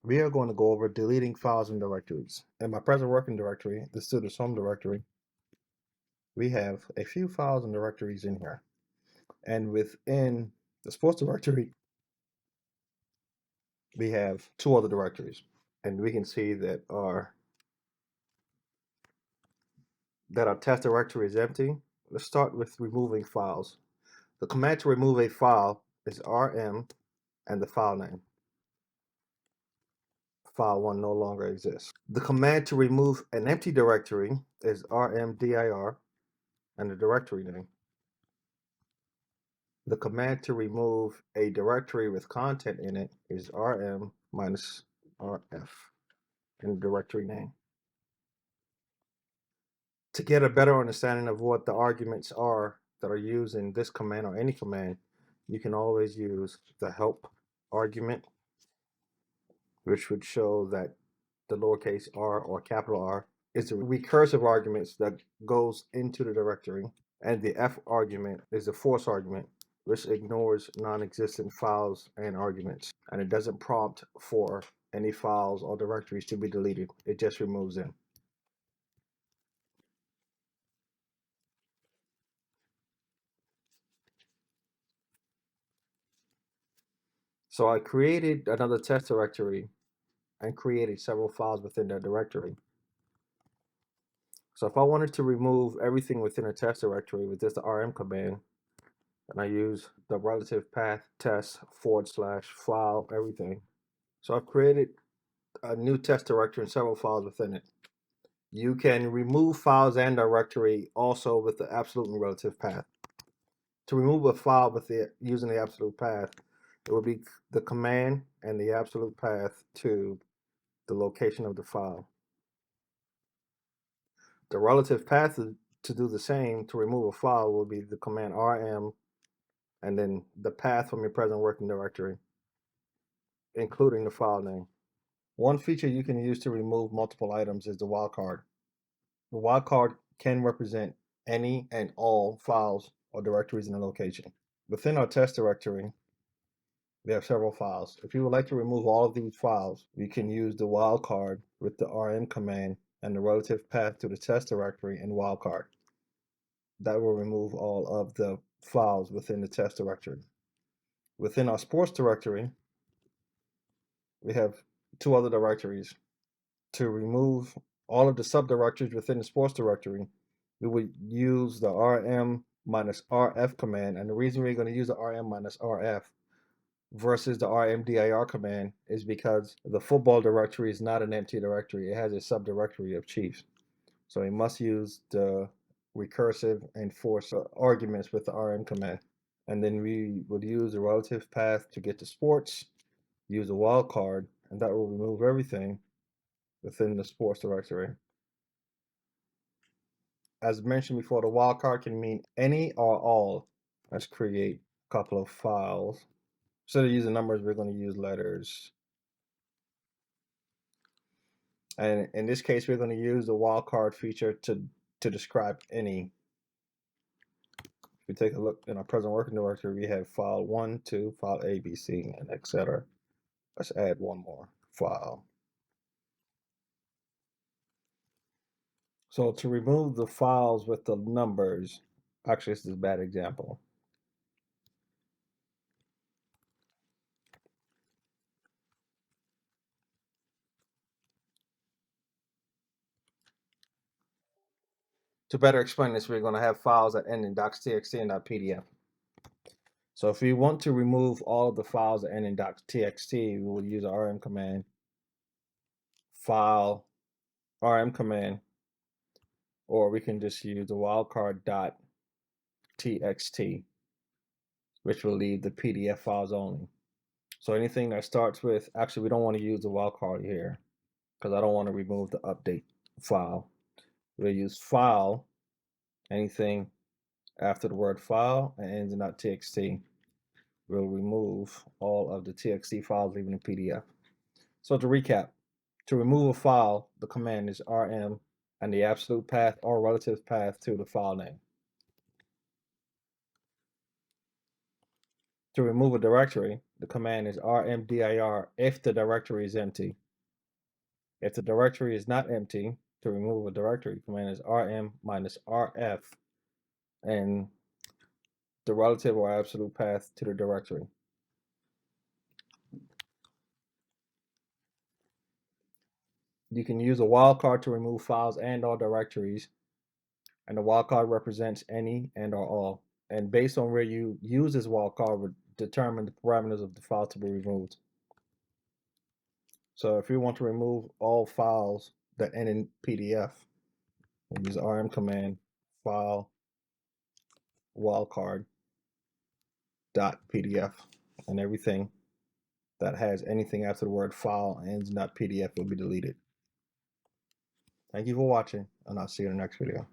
We are going to go over deleting files and directories. In my present working directory, the student's home directory, we have a few files and directories in here. And within the sports directory, we have two other directories. And we can see that our test directory is empty. Let's start with removing files. The command to remove a file is rm and the file name. File 1 no longer exists. The command to remove an empty directory is rmdir and the directory name. The command to remove a directory with content in it is rm minus rf and the directory name. To get a better understanding of what the arguments are that are used in this command or any command, you can always use the help argument, which would show that the lowercase r or capital R is the recursive arguments that goes into the directory, and the f argument is the force argument, which ignores non-existent files and arguments, and it doesn't prompt for any files or directories to be deleted. It just removes them. So I created another test directory and created several files within that directory. So if I wanted to remove everything within a test directory with just the rm command, and I use the relative path test / file everything. So I've created a new test directory and several files within it. You can remove files and directory also with the absolute and relative path. To remove a file with using the absolute path, it would be the command and the absolute path to the location of the file. The relative path to do the same to remove a file will be the command rm and then the path from your present working directory, including the file name. One feature you can use to remove multiple items is the wildcard. The wildcard can represent any and all files or directories in a location. Within our test directory, we have several files. If you would like to remove all of these files, we can use the wildcard with the rm command and the relative path to the test directory and wildcard. That will remove all of the files within the test directory. Within our sports directory, we have two other directories. To remove all of the subdirectories within the sports directory, we would use the rm minus rf command. And the reason we're going to use the rm minus rf versus the rmdir command is because the football directory is not an empty directory. It has a subdirectory of Chiefs. So we must use the recursive and force arguments with the rm command. And then we would use the relative path to get to sports, use a wildcard, and that will remove everything within the sports directory. As mentioned before, the wildcard can mean any or all. Let's create a couple of files. Instead of using numbers, we're going to use letters. And in this case, we're going to use the wildcard feature to describe any. If we take a look in our present working directory, we have file 1, 2, file A, B, C, and etc. Let's add one more file. So to remove the files with the numbers, actually this is a bad example. To better explain this, we're going to have files that end in .txt and .pdf. So if we want to remove all of the files that end in .txt, we will use the rm command, file, rm command, or we can just use the wildcard .txt, which will leave the PDF files only. So anything that starts with, actually we don't want to use the wildcard here because I don't want to remove the update file. We'll use file, anything after the word file and ends in .txt. We'll remove all of the txt files, leaving the PDF. So to recap, to remove a file, the command is rm and the absolute path or relative path to the file name. To remove a directory, the command is rmdir if the directory is empty. If the directory is not empty, to remove a directory, command is rm minus rf and the relative or absolute path to the directory. You can use a wildcard to remove files and all directories, and the wildcard represents any and or all. And based on where you use this wildcard would determine the parameters of the file to be removed. So if you want to remove all files that end in PDF, you use rm command file wildcard dot PDF, and everything that has anything after the word file ends in .pdf will be deleted. Thank you for watching, and I'll see you in the next video.